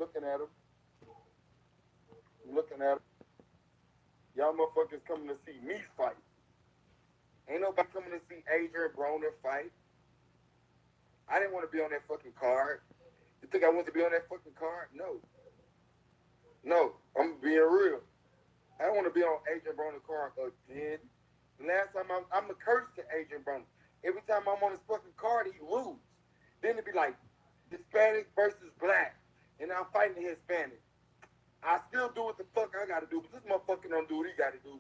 looking at him. I'm looking at him. Y'all motherfuckers coming to see me fight. Ain't nobody coming to see Adrien Broner fight. I didn't want to be on that fucking card. You think I want to be on that fucking card? No. No, I'm being real. I don't want to be on Adrien Broner card again. Last time I'm a curse to Adrien Broner. Every time I'm on his fucking card, he lose. Then it'd be like Hispanic versus black, and I'm fighting the Hispanic. I still do what the fuck I gotta do, but this motherfucker don't do what he gotta do.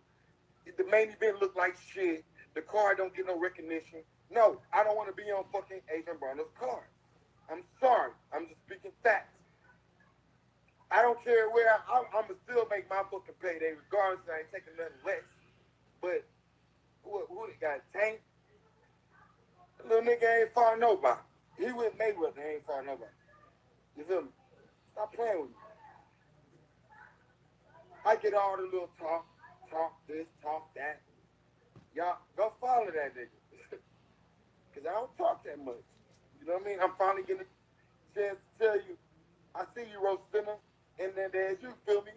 The main event look like shit. The card don't get no recognition. No, I don't want to be on fucking Adrien Broner's card. I'm sorry. I'm just speaking facts. I don't care where I'm gonna still make my fucking payday, regardless. I ain't taking nothing less. But who they got? Tank? The little nigga ain't fought nobody. He with Mayweather, ain't fought nobody. You feel me? Stop playing with me. I get all the little talk this, talk that. Y'all go follow that nigga. Cause I don't talk that much. You know what I mean? I'm finally getting a chance to tell you, I see you, Rostina, and then there's you, feel me?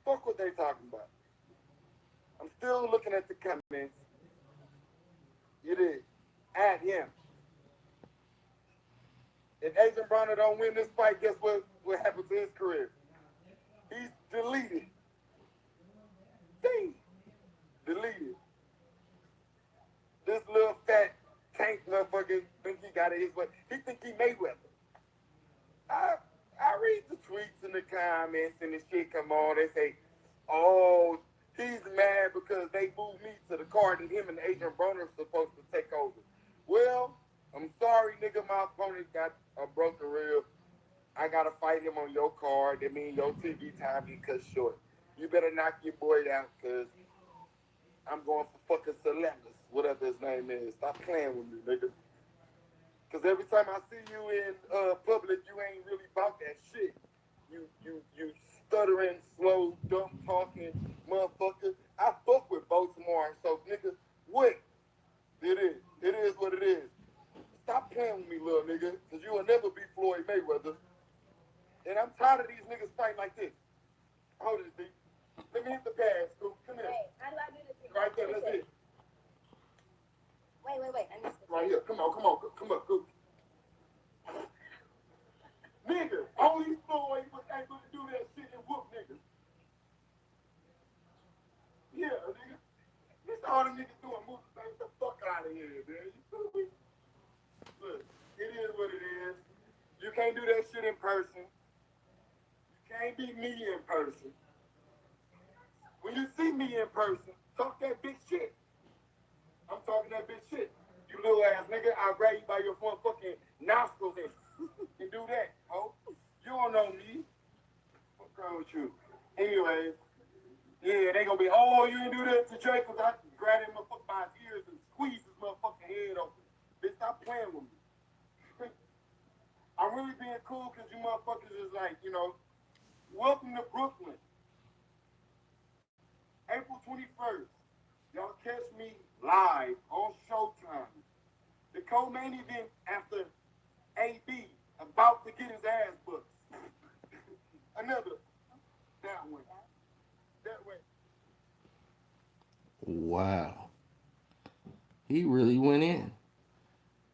Fuck what they talking about. I'm still looking at the comments. You did. At him. If Adrien Broner don't win this fight, guess what happens to his career? He's deleted. Dang. Deleted. This little fat tank motherfucker think he got it his way. He think he Mayweather. I I read the tweets and the comments and the shit come on. They say, oh, he's mad because they moved me to the card and him and Adrien Broner are supposed to take over. Well, I'm sorry, nigga, my opponent got a broken rib. I gotta fight him on your card. That means your TV time get cut short. You better knock your boy out, cause I'm going for fucking Celebus, whatever his name is. Stop playing with me, nigga. Cause every time I see you in public, you ain't really about that shit. You stuttering, slow, dumb talking motherfucker. I fuck with Baltimore, so nigga, what? It is what it is. Stop playing with me, little nigga, cause you will never be Floyd Mayweather. And I'm tired of these niggas fighting like this. Hold this, D. Let me hit the pass, Scoop. Come here. Hey, how do I do this thing? Right there, that's it. Wait. I missed it. Right here. Come on. Come up, Scoop. Nigga, only Floyd was able to do that shit and whoop niggas. Yeah, nigga. This all the niggas doing. Move the fuck out of here, man. You feel me? Look, it is what it is. You can't do that shit in person. You can't beat me in person. When you see me in person, talk that big shit. I'm talking that big shit. You little ass nigga, I'll grab you by your fucking nostrils and do that, ho. You don't know me. What's wrong with you? Anyways, yeah, they gonna be, oh, you didn't do that to Drake because I grab him motherfucker by his ears and squeeze his motherfucking head open. Bitch, stop playing with me. I'm really being cool because you motherfuckers is like, welcome to Brooklyn. April 21st. Y'all catch me live on Showtime. The co-main event after AB about to get his ass booked. Another. That way. That way. Wow. He really went in.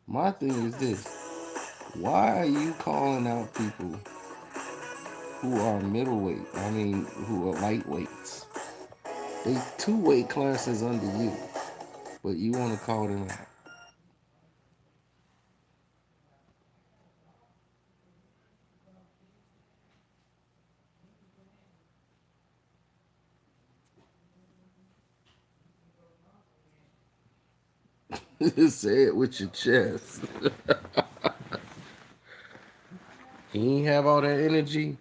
My thing is this. Why are you calling out people who are middleweight? I mean, who are lightweights? They two weight classes under you, but you want to call them out. Say it with your chest. He ain't have all that energy.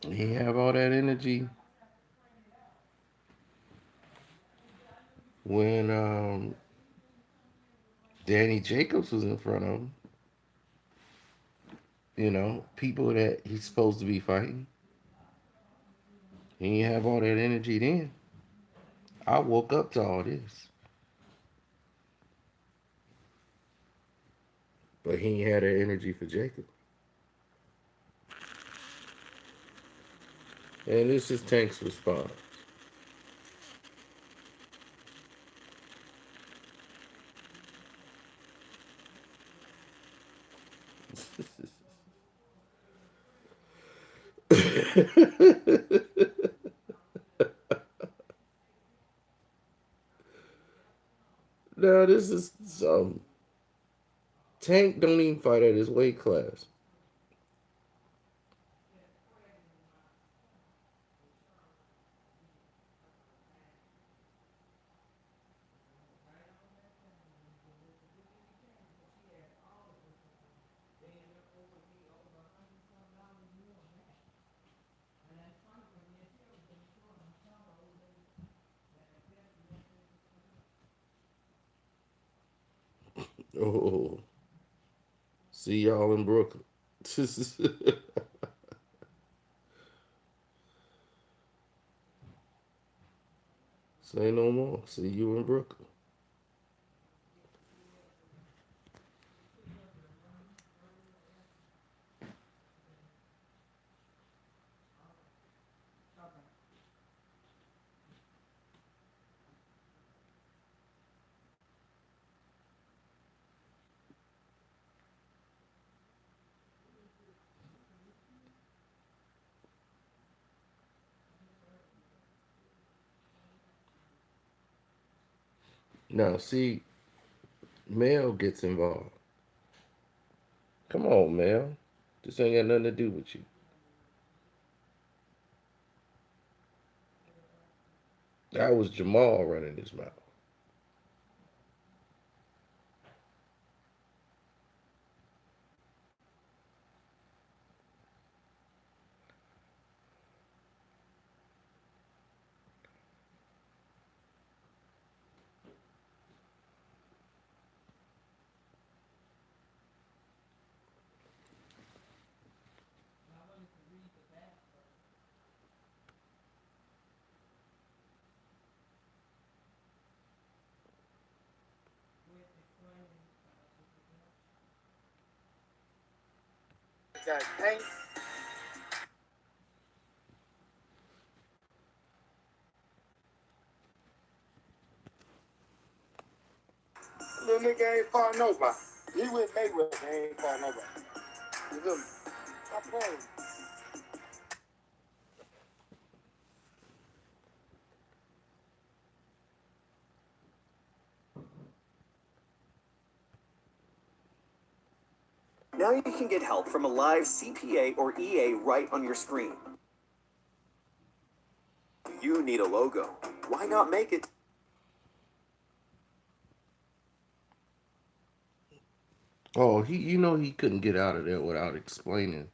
He ain't have all that energy when Danny Jacobs was in front of him. People that he's supposed to be fighting. He didn't have all that energy then. I woke up to all this, but he ain't had that energy for Jacob. And this is Tank's response. Now this is Tank don't even fight at his weight class. Oh, see y'all in Brooklyn. Say no more. See you in Brooklyn. Now, see, Mel gets involved. Come on, Mel. This ain't got nothing to do with you. That was Jermall running his mouth. Got Tank. Little nigga ain't fought nobody. He with Mayweather, he ain't fought nobody. You feel me? Stop playing. Now you can get help from a live CPA or EA right on your screen. You need a logo. Why not make it? Oh, he couldn't get out of there without explaining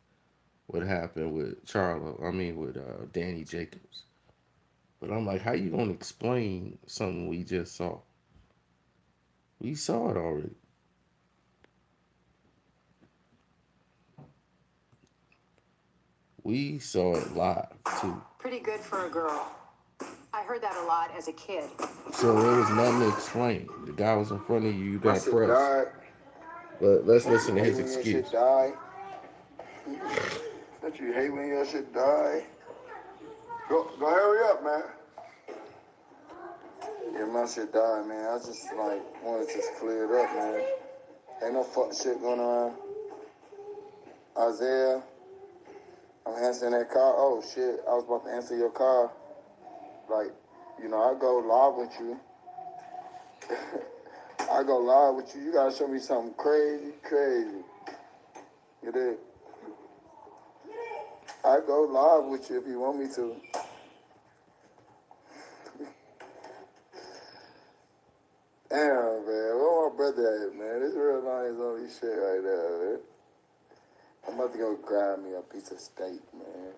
what happened with Charlo. I mean, with Danny Jacobs. But I'm like, how you gonna explain something we just saw? We saw it already. We saw it live too. Pretty good for a girl. I heard that a lot as a kid. So there was nothing to explain. The guy was in front of you. You My got shit pressed. died. But let's Don't listen you to hate his when your excuse. shit die? Don't you hate when your shit die? Go hurry up, man. Yeah, my shit died, man. I just wanted to clear it up, man. Ain't no fuck shit going on. Isaiah, I'm answering that call. Oh shit, I was about to answer your call. Like, I go live with you. I go live with you. You gotta show me something crazy. You did. I go live with you if you want me to. Damn, man. Where my brother at, man? This real nice on this shit right now, man. I'm about to go grab me a piece of steak, man.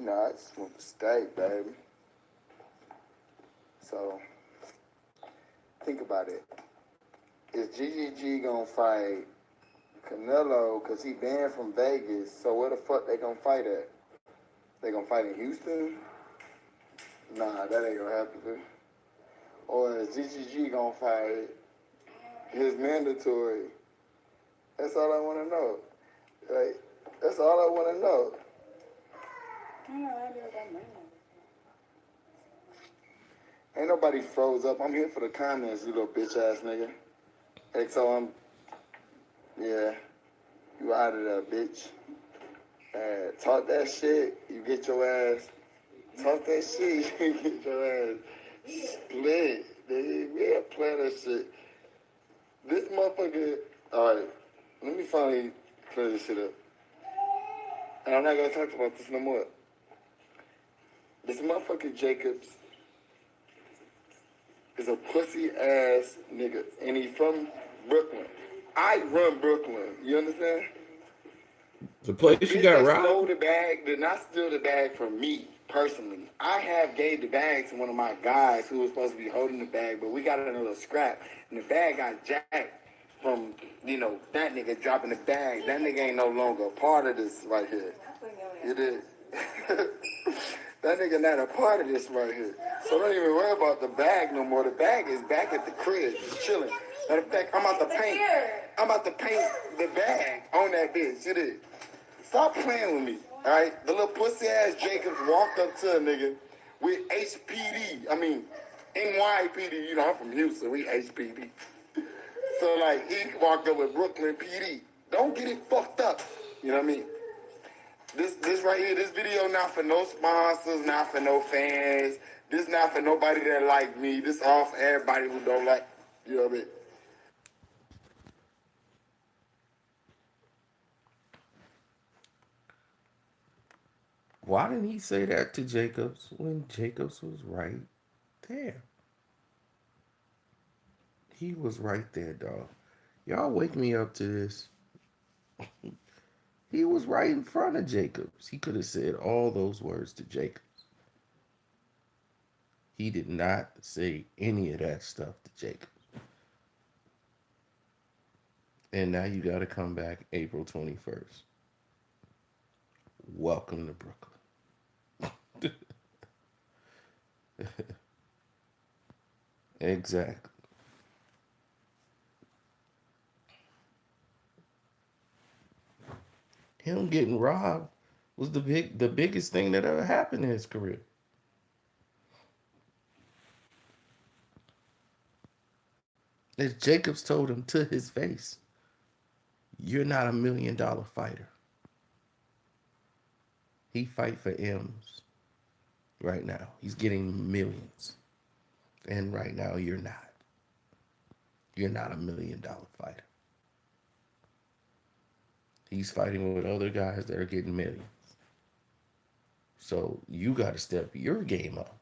I just want the steak, baby. So, think about it. Is GGG gonna fight Canelo Canelo, because he banned from Vegas. So where the fuck they gonna fight at? They gonna fight in Houston? Nah, that ain't gonna happen. Or is GGG gonna fight his mandatory? That's all I want to know. Like, that's all I want to know. Ain't nobody froze up. I'm here for the comments, you little bitch ass nigga. XO, yeah, you out of there, bitch. Talk that shit, you get your ass. Talk that shit, you get your ass split. Nigga, we ain't playing that shit. This motherfucker, alright, let me finally clear this shit up. And I'm not gonna talk about this no more. This motherfucker Jacobs is a pussy ass nigga, and he from Brooklyn. I run Brooklyn. You understand? The place you got that robbed? stole the bag did not steal the bag from me personally. I have gave the bag to one of my guys who was supposed to be holding the bag, but we got in a little scrap, and the bag got jacked from that nigga dropping the bag. That nigga ain't no longer a part of this right here. It is. That nigga not a part of this right here. So don't even worry about the bag no more. The bag is back at the crib, just chilling. Matter of fact, I'm about to paint the bag on that bitch. It is. Stop playing with me, all right? The little pussy ass Jacobs walked up to a nigga with HPD. I mean, NYPD. You know, I'm from Houston. We HPD. So like, he walked up with Brooklyn PD. Don't get it fucked up. You know what I mean? This right here, this video not for no sponsors, not for no fans. This not for nobody that like me. This all for everybody who don't like. You know what I mean? Why didn't he say that to Jacobs when Jacobs was right there? He was right there, dog. Y'all wake me up to this. He was right in front of Jacobs. He could have said all those words to Jacobs. He did not say any of that stuff to Jacobs. And now you got to come back April 21st. Welcome to Brooklyn. Exactly. Him getting robbed was the biggest thing that ever happened in his career. As Jacobs told him to his face, "You're not $1 million fighter." He fight for M's right now. He's getting millions. And right now you're not. You're not $1 million fighter. He's fighting with other guys that are getting millions. So you got to step your game up.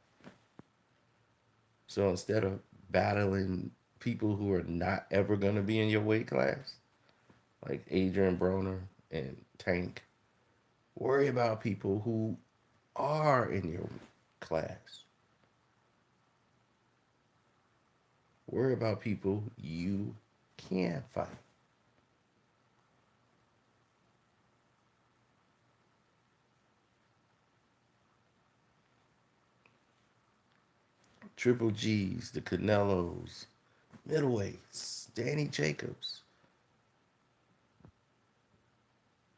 So instead of battling people who are not ever going to be in your weight class, like Adrien, Broner, and Tank, worry about people who are in your class. Worry about people you can fight. Triple G's, the Canelos, middleweights, Danny Jacobs.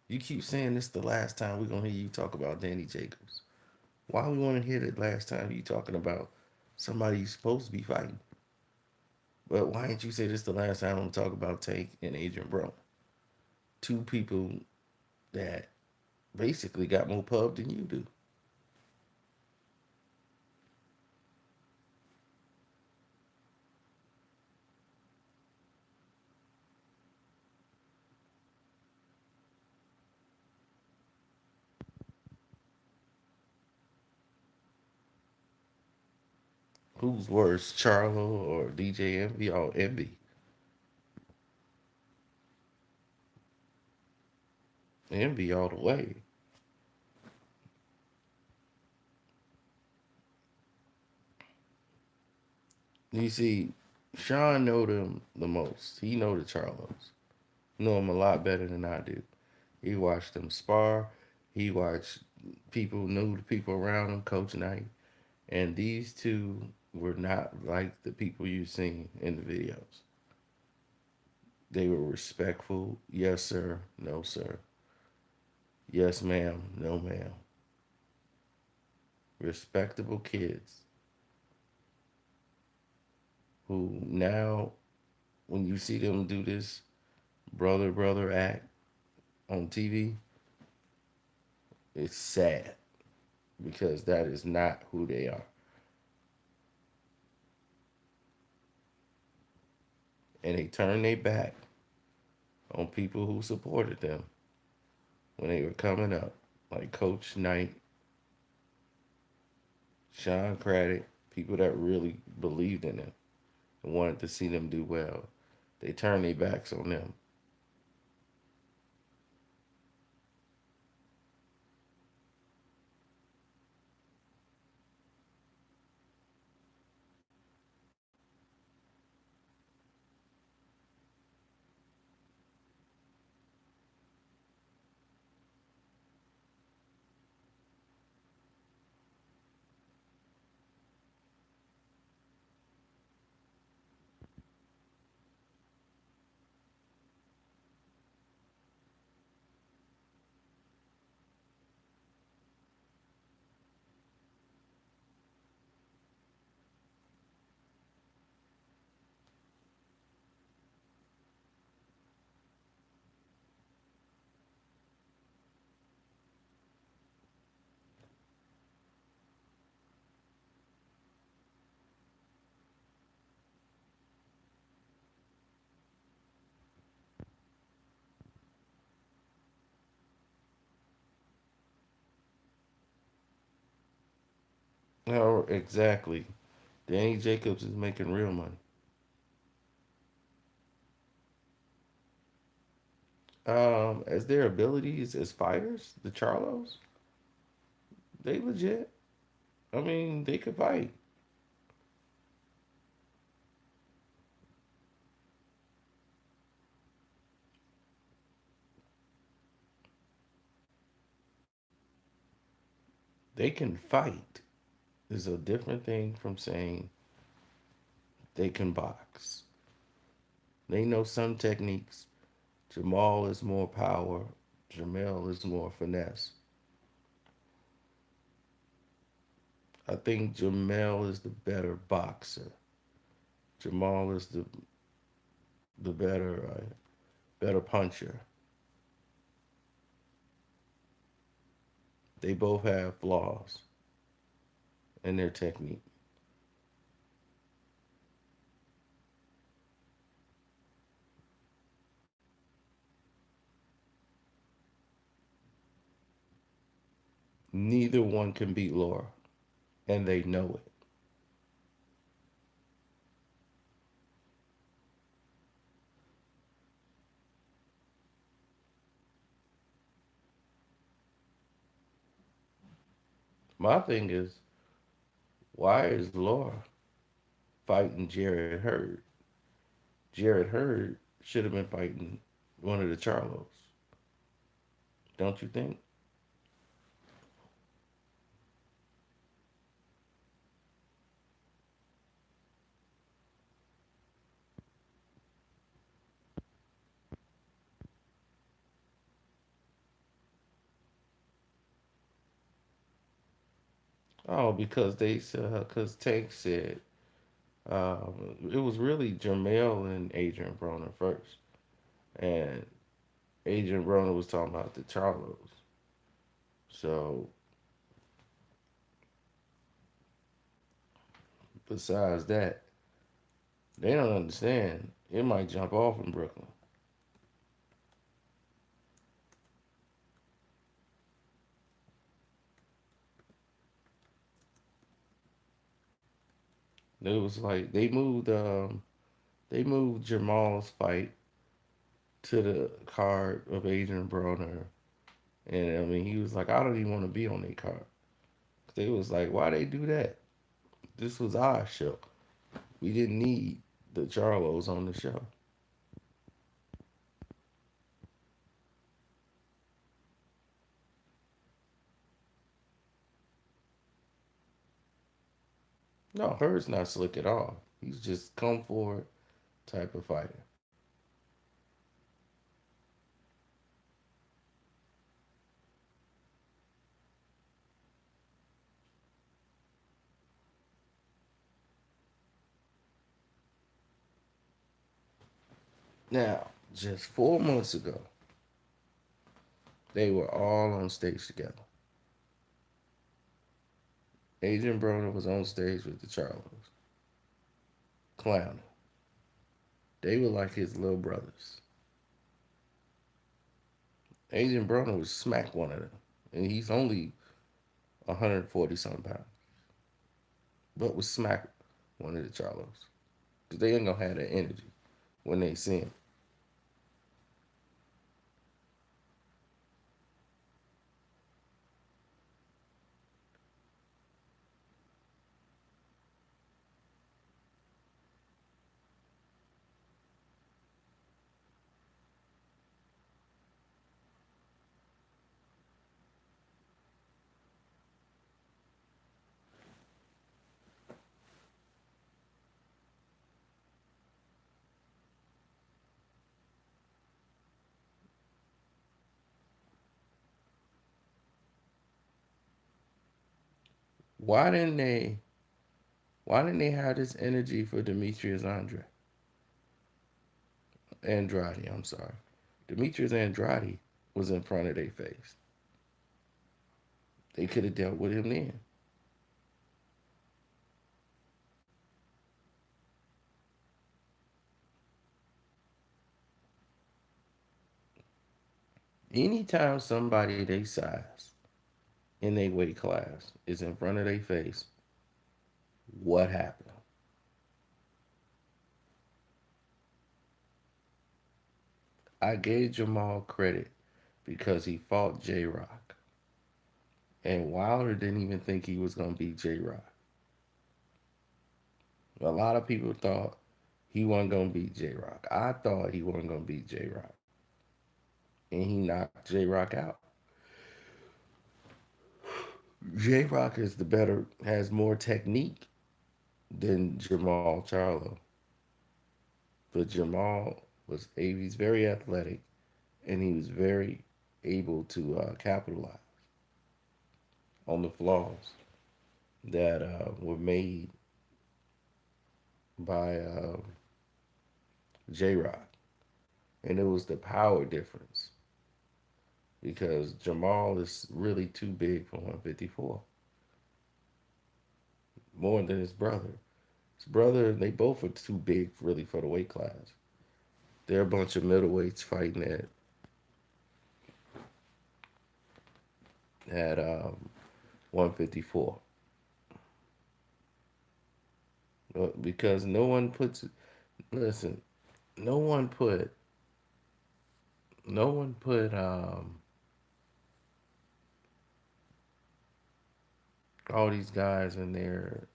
You keep saying this the last time we're gonna hear you talk about Danny Jacobs. Why we want to hear the last time you talking about somebody you supposed to be fighting? But why didn't you say this the last time I'm talking about Tank and Adrien Broner? Two people that basically got more pub than you do. Who's worse, Charlo or DJ Envy? All Envy. Envy all the way. You see, Sean know them the most. He know the Charlos. know him a lot better than I do. He watched them spar. He watched people, knew the people around him, coach night. And these two were not like the people you've seen in the videos. They were respectful. Yes, sir. No, sir. Yes, ma'am. No, ma'am. Respectable kids who now, when you see them do this brother act on TV, it's sad because that is not who they are. And they turn their back on people who supported them when they were coming up, like Coach Knight, Sean Craddock, people that really believed in them and wanted to see them do well. They turn their backs on them. Oh, exactly. Danny Jacobs is making real money. As their abilities as fighters, the Charlos, they legit. I mean, they could fight. They can fight. Is a different thing from saying they can box. They know some techniques. Jermall is more power. Jermell is more finesse. I think Jermell is the better boxer. Jermall is the better puncher. They both have flaws in their technique. Neither one can beat Laura, and they know it. My thing is, why is Laura fighting Jared Hurd? Jared Hurd should have been fighting one of the Charlos. Don't you think? Oh, because they said, because Tank said it was really Jermell and Adrien Broner first, and Adrien Broner was talking about the Charlos. So besides that, they don't understand. It might jump off in Brooklyn. It was like they moved Jamal's fight to the card of Adrian Broner, and I mean he was like, I don't even want to be on their card. They was like, why they do that? This was our show. We didn't need the Charlos on the show. No, Hurd's not slick at all. He's just come forward type of fighter. Now, just 4 months ago, they were all on stage together. Adrien Broner was on stage with the Charlos, clowning. They were like his little brothers. Adrien Broner would smack one of them, and he's only 140 some pounds, but would smack one of the Charlos because they ain't gonna have that energy when they see him. Why didn't they? Why didn't they have this energy for Demetrius Andrade? I'm sorry, Demetrius Andrade was in front of their face. They could have dealt with him then. Anytime somebody they size in their weight class is in front of their face, what happened? I gave Jermall credit because he fought J Rock. And Wilder didn't even think he was going to beat J Rock. A lot of people thought he wasn't going to beat J Rock. I thought he wasn't going to beat J Rock. And he knocked J Rock out. J Rock is the better, has more technique than Jermall Charlo. But Jermall he's very athletic and he was very able to capitalize on the flaws that were made by J Rock. And it was the power difference because Jermall is really too big for 154, more than his brother. His brother, they both are too big really for the weight class. They're a bunch of middleweights fighting at 154 because no one puts. Listen, no one put. No one put all these guys in their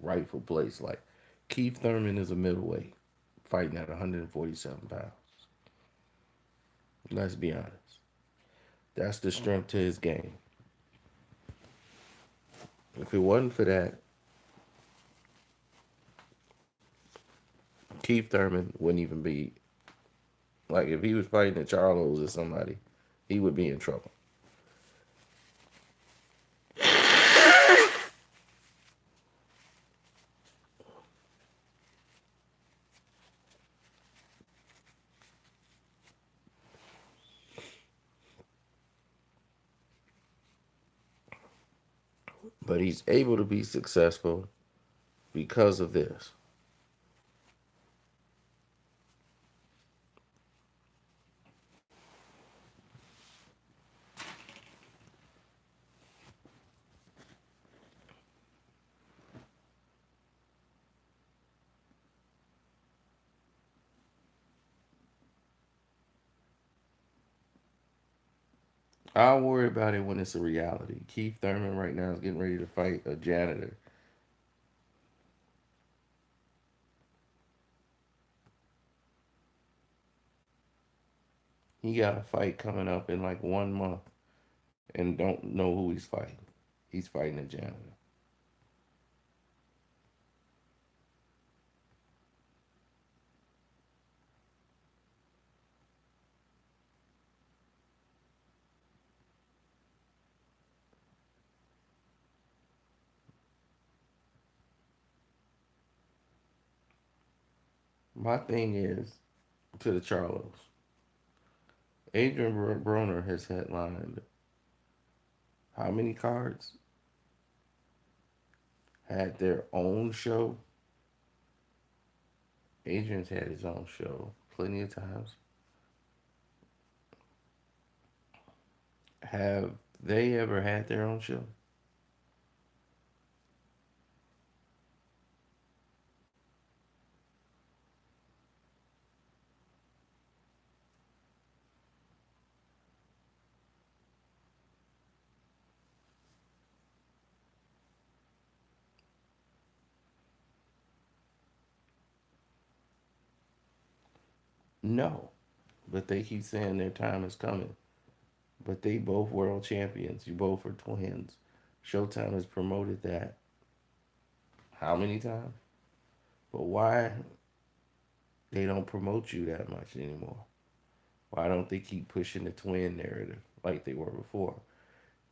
rightful place. Like Keith Thurman is a middleweight fighting at 147 pounds. Let's be honest. That's the strength to his game. If it wasn't for that, Keith Thurman wouldn't even be like if he was fighting the Charlos or somebody, he would be in trouble. But he's able to be successful because of this. I'll worry about it when it's a reality. Keith Thurman right now is getting ready to fight a janitor. He got a fight coming up in like 1 month and don't know who he's fighting. He's fighting a janitor. My thing is to the Charlos. Adrien Broner has headlined how many cards? Had their own show. Adrian's had his own show plenty of times. Have they ever had their own show? No. But they keep saying their time is coming. But they both world champions. You both are twins. Showtime has promoted that how many times? But why they don't promote you that much anymore? Why don't they keep pushing the twin narrative like they were before?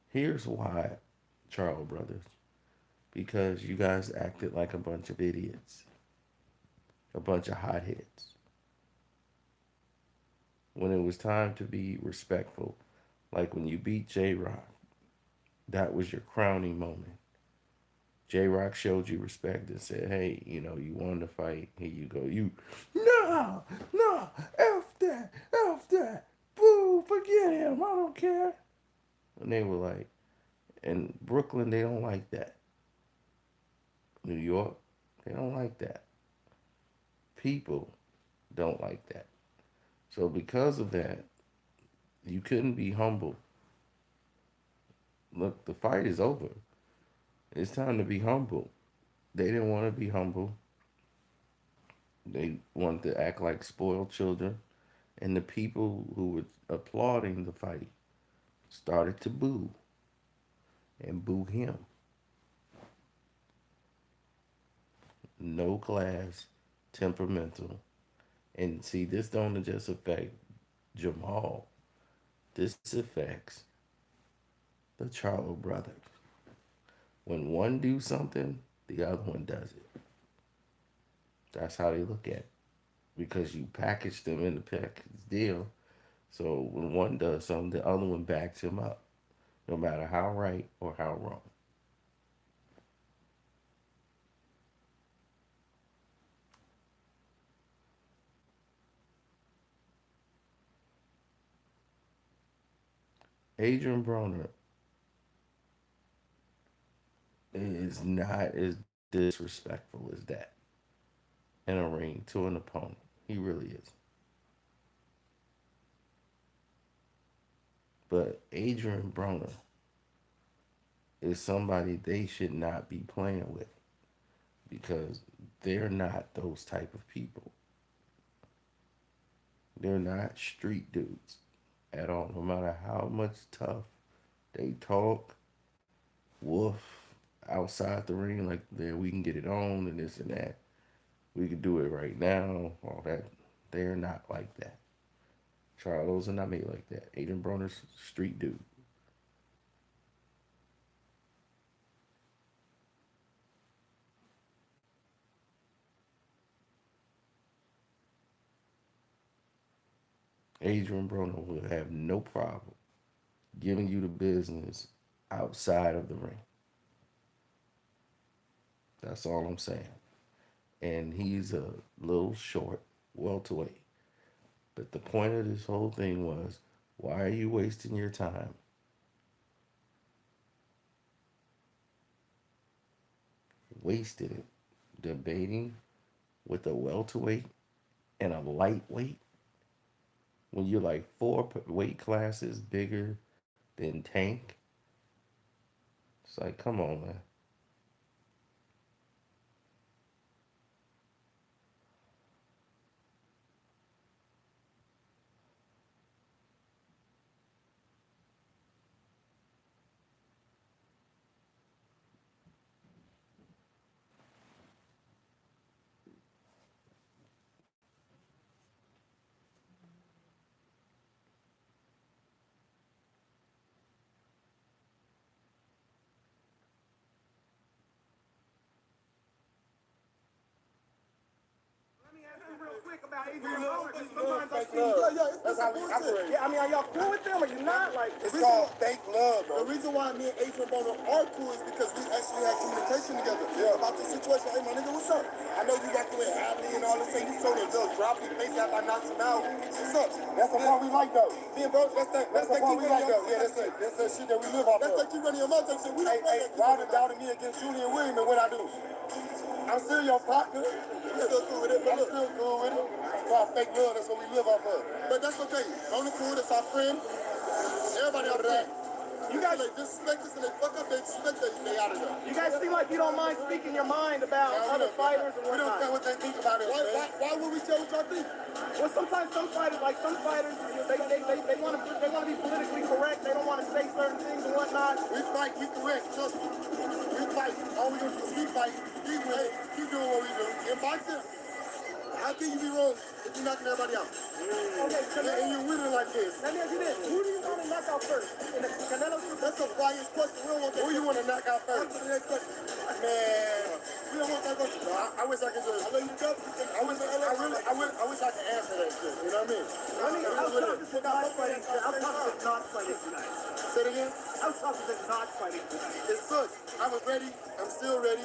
Here's why, Charles Brothers. Because you guys acted like a bunch of idiots, a bunch of hotheads. When it was time to be respectful, like when you beat J Rock, that was your crowning moment. J Rock showed you respect and said, hey, you wanted to fight. Here you go. No, no, F that. Boo, forget him. I don't care. And they were like, in Brooklyn, they don't like that. New York, they don't like that. People don't like that. So because of that, you couldn't be humble. Look, the fight is over. It's time to be humble. They didn't want to be humble. They wanted to act like spoiled children. And the people who were applauding the fight started to boo and boo him. No class, temperamental. And see, this don't just affect Jermall. This affects the Charlo brothers. When one do something, the other one does it. That's how they look at it. Because you package them in the package deal. So when one does something, the other one backs him up, no matter how right or how wrong. Adrien Broner is not as disrespectful as that in a ring to an opponent. He really is. But Adrien Broner is somebody they should not be playing with because they're not those type of people. They're not street dudes at all. No matter how much tough they talk, woof, outside the ring, like there we can get it on and this and that. We can do it right now. All that. They're not like that. Charlos are not made like that. Adrien Broner's street dude. Adrien Broner will have no problem giving you the business outside of the ring. That's all I'm saying. And he's a little short, welterweight. But the point of this whole thing was, why are you wasting your time wasted it debating with a welterweight and a lightweight when you're like four weight classes bigger than Tank? It's like, come on, man. about We Adrien love, Broner. we love Sometimes I fake see. love. Yeah, That's how we operate. Yeah, I mean, are y'all cool with them or you not? Like, It's called fake love, bro. The reason why me and Adrien Broner are cool is because we actually had communication together about the situation. Hey, my nigga, what's up? I know you got through it happy and all this thing. You showed a little drop in your face after I knocked him out. What's up? That's the part we like, though. Me and bro, that's that part we like, though. Yeah, that's that shit that we live off of. That's that keep running your mouth. Shit. We don't play that. Wilder doubted me against Julian Williams, and what I do? I'm still your partner. You still cool with it? But I'm still cool with it. It's called fake love. That's what we live off of. But that's okay. Broner cool. That's our friend. Everybody out of that. You guys, they disrespect us and they fuck up. They expect that they out of there. you guys seem like you don't mind speaking your mind about other fighters and We don't whatnot. care what they think about us. Why would we tell what y'all think? Well, sometimes some fighters, they want to be politically correct. They don't want to say certain things and whatnot. We fight, we correct, trust me. We fight. All we do is we fight. Keep winning. Keep doing what we do. In boxing, how can you be wrong if you're knocking everybody out? Okay, And you're winning like this. let me ask you this: who do you want to knock out first? In the Canelo? That's a biased question. We don't want that. Who you want to knock out first? On to the next question. Man, we don't want that question. No, I wish I could just. I let you go. I wish I could answer that shit. You know what I mean? How tough is it not fighting? How tough is it not fighting tonight? Say it again. How tough is it not fighting tonight? It sucks. I was ready. I'm still ready.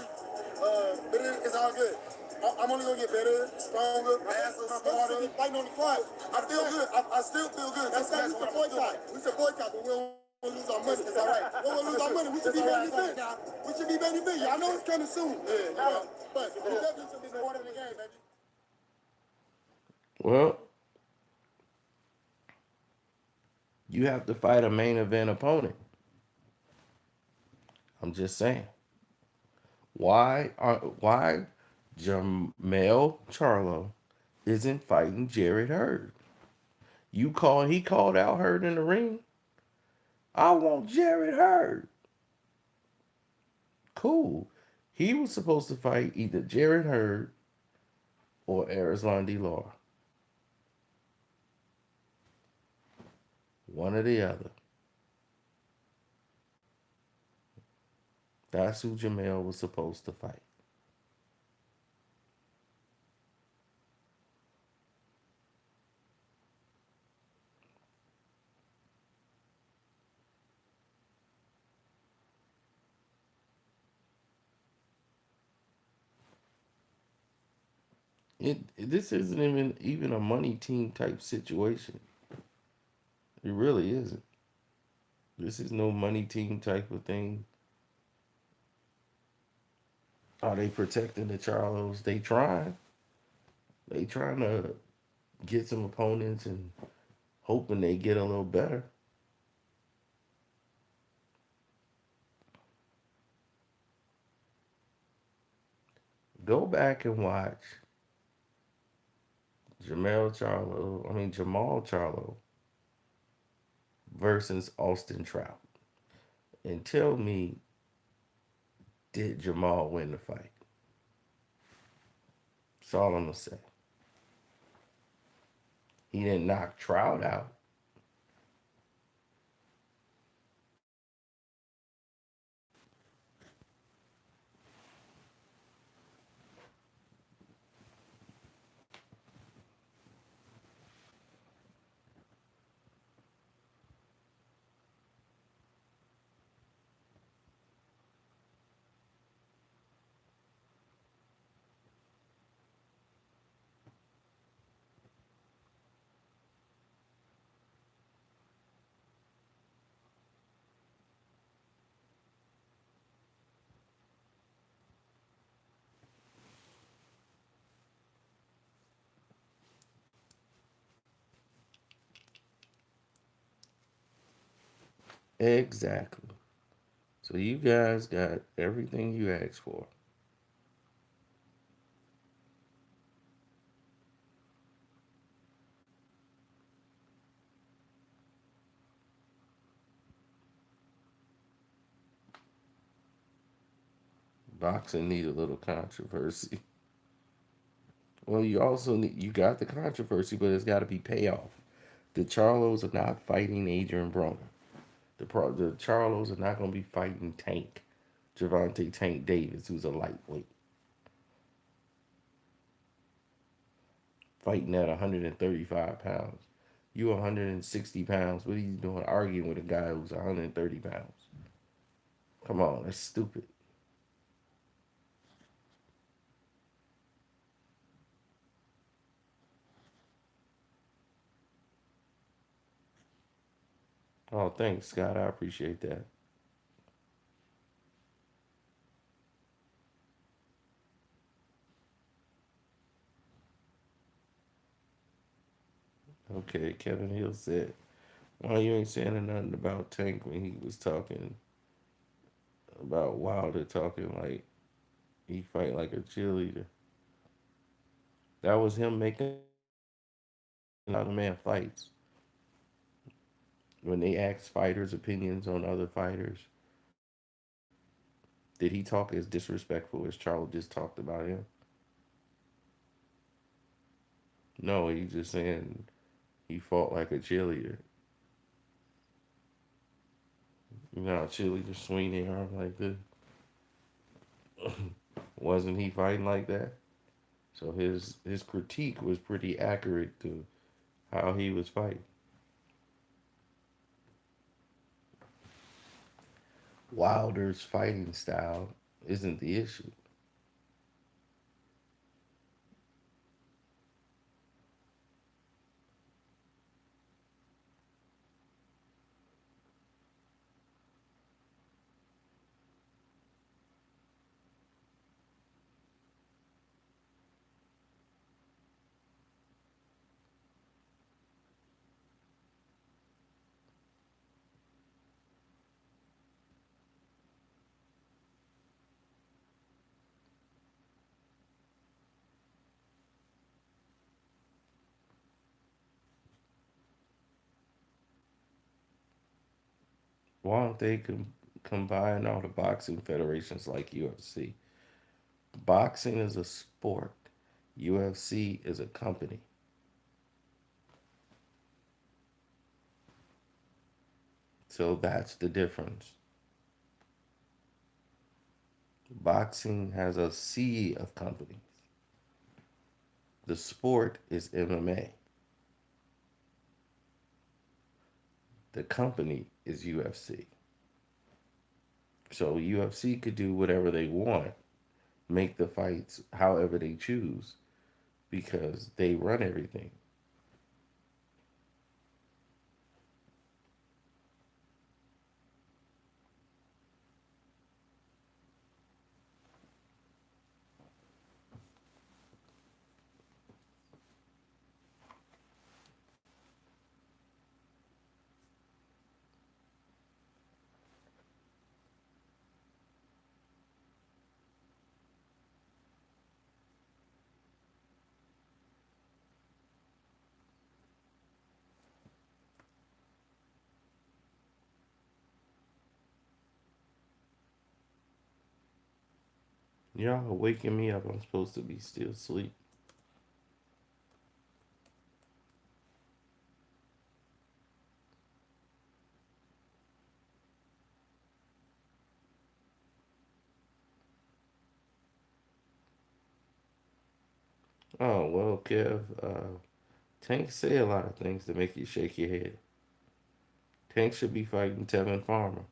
But it's all good. I'm only gonna get better, stronger, faster, smarter. Fighting on the front. I feel good. I still feel good. That's what we should boycott. We should boycott, but we don't want to lose our money. It's all right. We don't want to lose our money. We should be main event now. We should be main event. I know it's coming soon. Yeah. But we definitely should be supporting the game, baby. Well, you have to fight a main event opponent. I'm just saying. Why Jermall Charlo isn't fighting Jared Hurd? He called out Hurd in the ring. I want Jared Hurd. Cool. He was supposed to fight either Jared Hurd or Arislan DeLar. One or the other. That's who Jermall was supposed to fight. This isn't even a money team type situation. It really isn't. This is no money team type of thing. Are they protecting the Charlos? They trying. They trying to get some opponents and hoping they get a little better. Go back and watch Jermall Charlo versus Austin Trout. And tell me, did Jermall win the fight? That's all I'm gonna say. He didn't knock Trout out. Exactly. So you guys got everything you asked for. Boxing need a little controversy. Well, you got the controversy, but it's got to be payoff. The Charlos are not fighting Adrien Broner. The Charlos are not going to be fighting Gervonta Tank Davis, who's a lightweight. fighting at 135 pounds. You 160 pounds. What are you doing arguing with a guy who's 130 pounds? Come on, that's stupid. Oh, thanks, Scott. I appreciate that. Okay, Kevin Hill said, why you ain't saying nothing about Tank when he was talking about Wilder talking like he fight like a cheerleader? That was him making how the man fights. When they asked fighters' opinions on other fighters, did he talk as disrespectful as Charlo just talked about him? No, he's just saying he fought like a cheerleader. You know how cheerleaders swing their arm like this? Wasn't he fighting like that? So his critique was pretty accurate to how he was fighting. Wilder's fighting style isn't the issue. Why don't they combine all the boxing federations like UFC? Boxing is a sport. UFC is a company. So that's the difference. Boxing has a sea of companies. The sport is MMA. The company is UFC. So UFC could do whatever they want, make the fights however they choose because they run everything. Y'all waking me up. I'm supposed to be still asleep. Oh, well, Kev, Tank say a lot of things to make you shake your head. Tank should be fighting Tevin Farmer.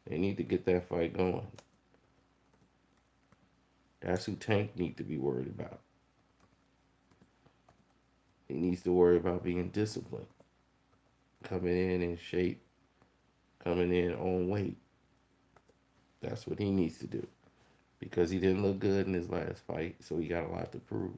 They need to get that fight going. That's who Tank need to be worried about. He needs to worry about being disciplined, coming in shape, coming in on weight. That's what he needs to do because he didn't look good in his last fight, so he got a lot to prove.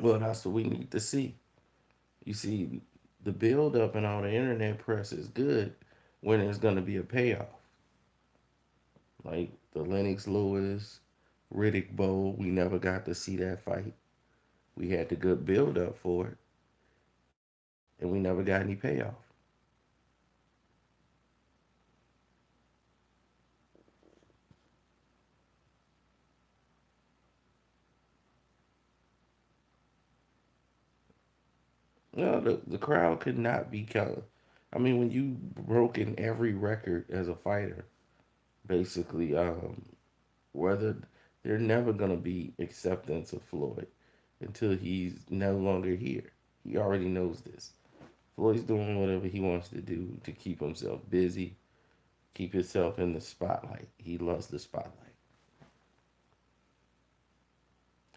Well, that's what we need to see. You see, the build up and all the internet press is good, when there's gonna be a payoff. Like the Lennox Lewis, Riddick Bowe, we never got to see that fight. We had the good build up for it, and we never got any payoff. No, the crowd could not be counted. I mean, when you broken every record as a fighter, basically, whether they're never gonna be acceptance of Floyd until he's no longer here. He already knows this. Floyd's doing whatever he wants to do to keep himself busy, keep himself in the spotlight. He loves the spotlight.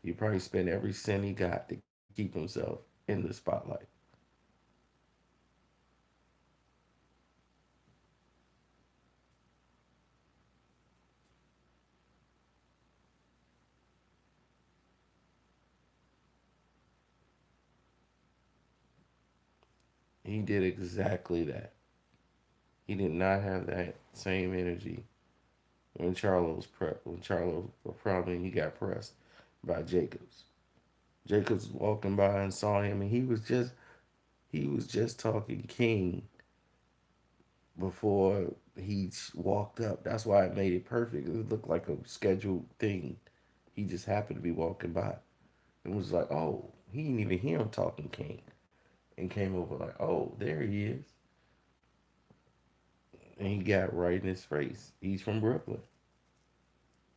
He probably spent every cent he got to keep himself in the spotlight. He did exactly that. He did not have that same energy when Charlo probably he got pressed by Jacobs. Jacobs was walking by and saw him, and he was just talking king before he walked up. That's why it made it perfect. It looked like a scheduled thing. He just happened to be walking by and was like, "Oh, he didn't even hear him talking king," and came over like, "Oh, there he is," and he got right in his face. He's from Brooklyn.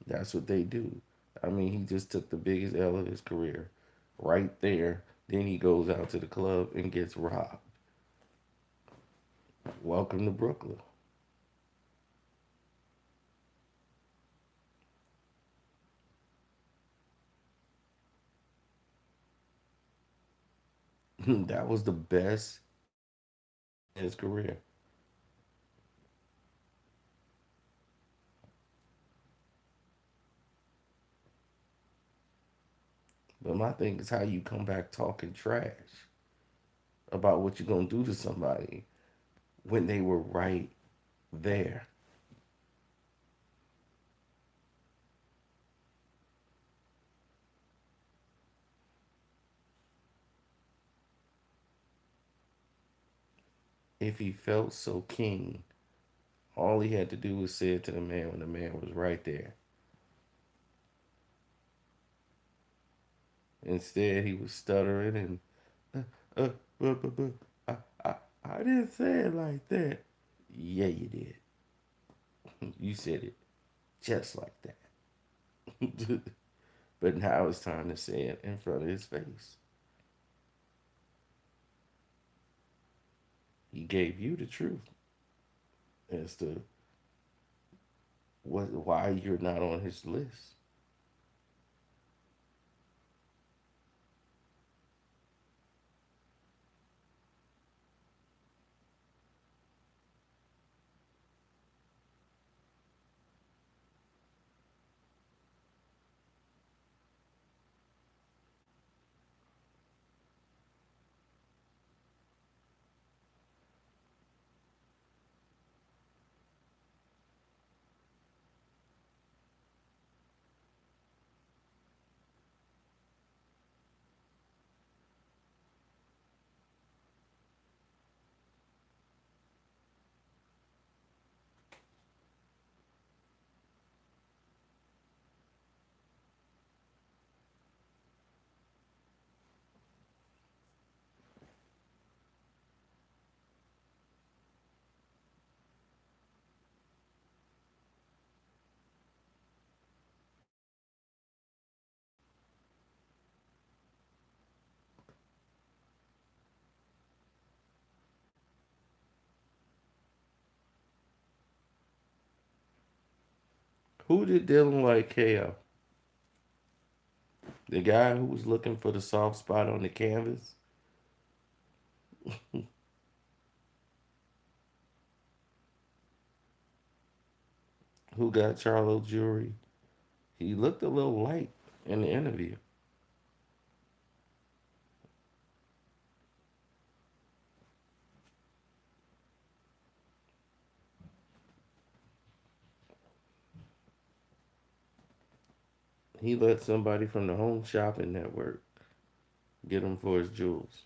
That's what they do. I mean, he just took the biggest L of his career right there. Then he goes out to the club and gets robbed. Welcome to Brooklyn. That was the best in his career. But my thing is how you come back talking trash about what you're gonna do to somebody when they were right there. If he felt so king, all he had to do was say it to the man when the man was right there. Instead, he was stuttering and uh, but, I, I, I didn't say it like that. Yeah, you did. You said it just like that. But now it's time to say it in front of his face. He gave you the truth as to why you're not on his list. Who did Dylan like KO? The guy who was looking for the soft spot on the canvas? Who got Charlo jewelry? He looked a little light in the interview. He let somebody from the Home Shopping Network get him for his jewels.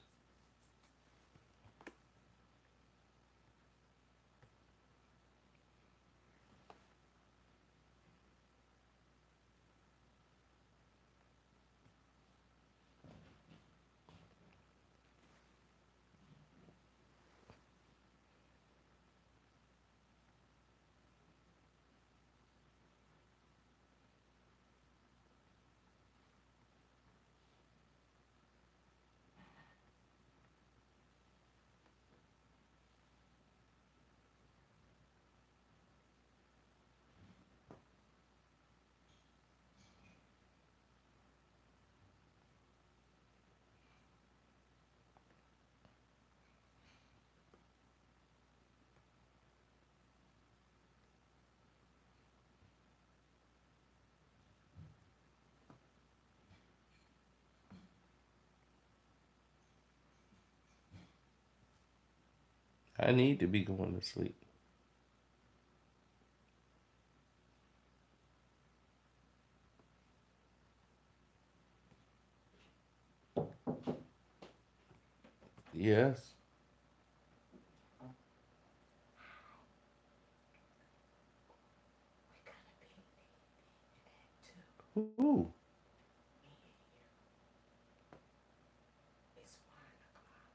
I need to be going to sleep. Yes. Who? It's 1 o'clock.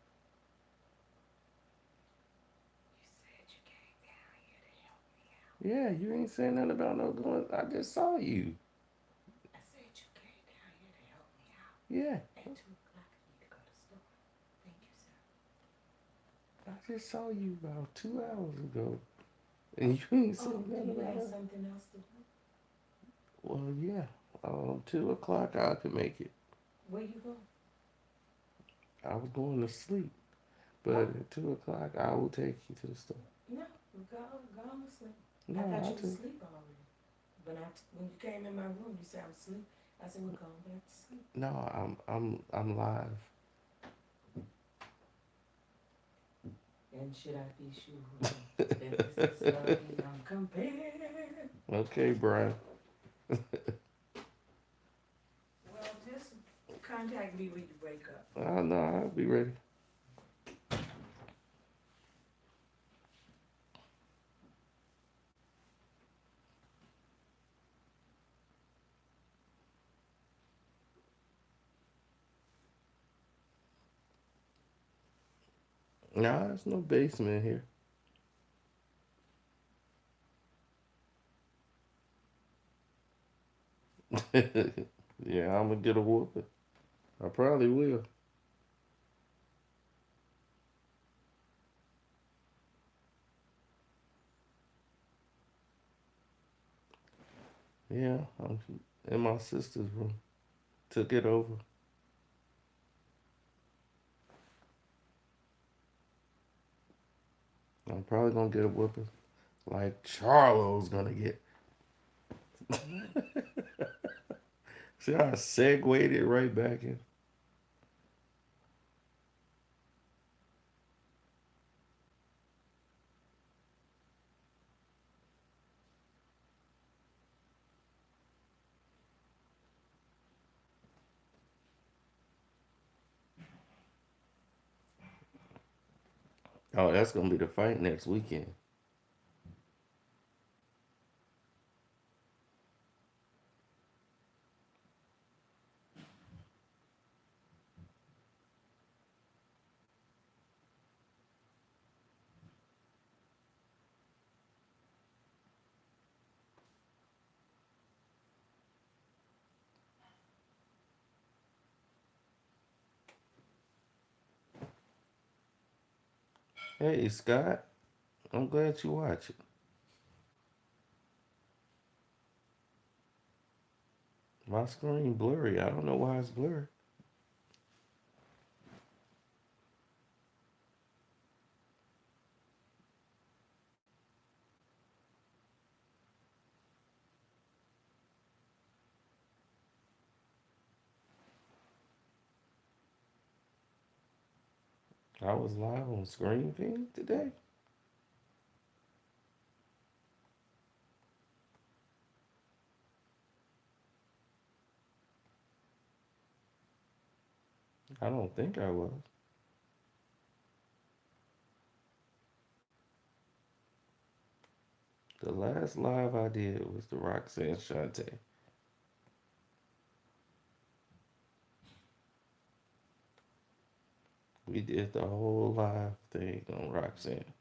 You said you came down here to help me out. Yeah, you ain't saying nothing about no going. I just saw you. I said you came down here to help me out. Yeah, At 2 o'clock, I need to go to the store. Thank you, sir. I just saw you about 2 hours ago, and you ain't Oh, saying do nothing you about have it. something else to do? Well, yeah. 2 o'clock, I could make it. Where you go? I was going to sleep, but Oh, at 2 o'clock, I will take you to the store. no, go on to sleep. No, I thought I'll you was take. asleep already. When you came in my room, you said I'm asleep. I said, well, go on back to sleep. No, I'm live. And should I be sure that this is love beyond compare? Okay, Brian. Well, just contact me when you wake up. Oh no, I'll be ready. Nah, there's no basement here. Yeah, I'm gonna get a whooping. I probably will. Yeah, I'm in my sister's room. Took it over. I'm probably gonna get a whooping. Like Charlo's gonna get. See how I segued it right back in? Oh, that's gonna be the fight next weekend. Hey, Scott, I'm glad you watch it. My screen blurry. I don't know why it's blurry. I was live on Screen Feed today. I don't think I was. The last live I did was the Roxanne Shante. We did the whole live thing on Roxanne.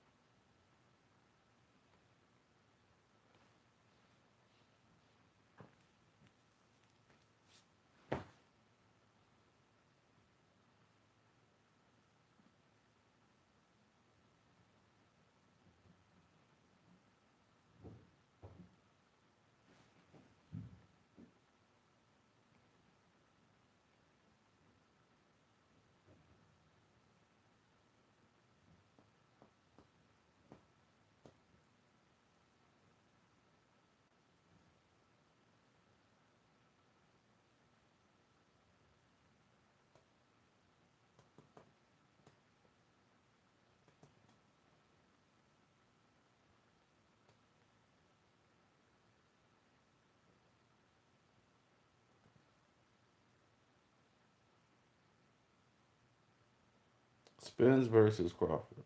Spence versus Crawford.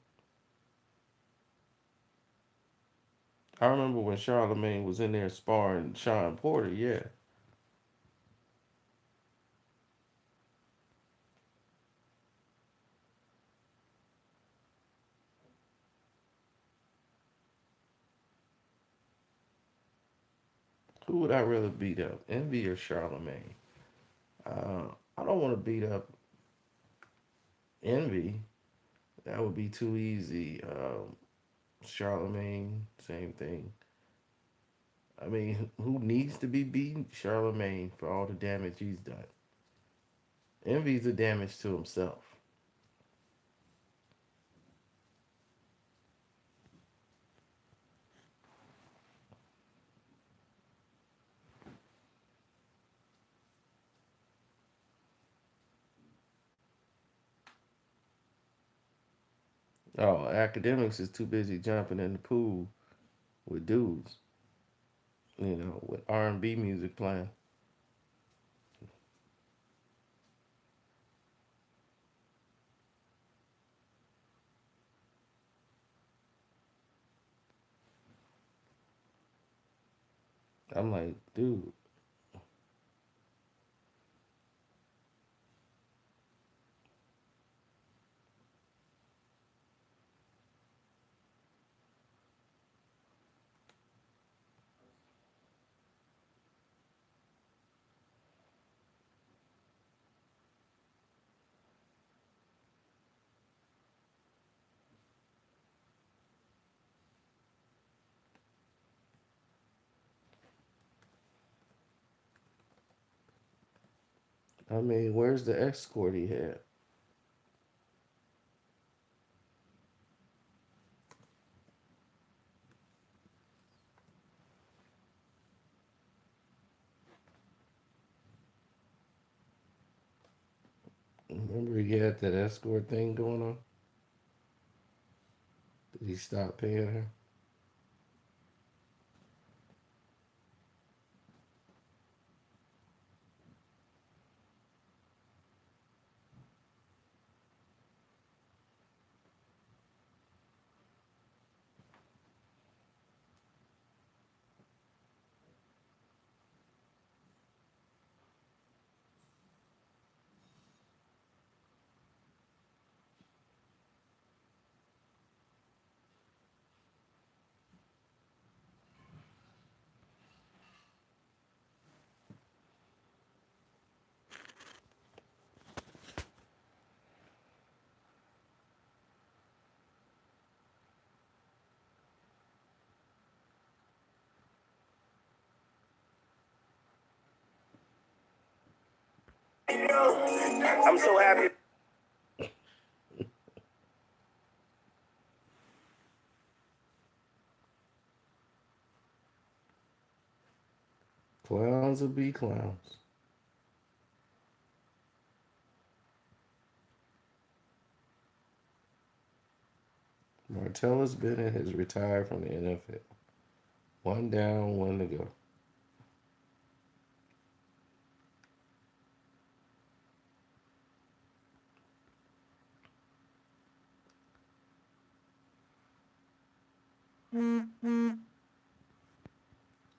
I remember when Charlemagne was in there sparring Sean Porter. Yeah, who would I rather beat up, Envy or Charlemagne? I don't want to beat up Envy. That would be too easy. Charlemagne, same thing. I mean, who needs to be beaten? Charlemagne for all the damage he's done. Envy's the damage to himself. Oh, academics is too busy jumping in the pool with dudes, with R&B music playing. I'm like, dude, I mean, where's the escort he had? Remember he had that escort thing going on? Did he stop paying her? I'm so happy. Clowns will be clowns. Martellus Bennett has retired from the NFL. One down, one to go.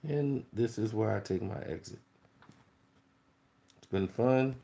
And this is where I take my exit. It's been fun.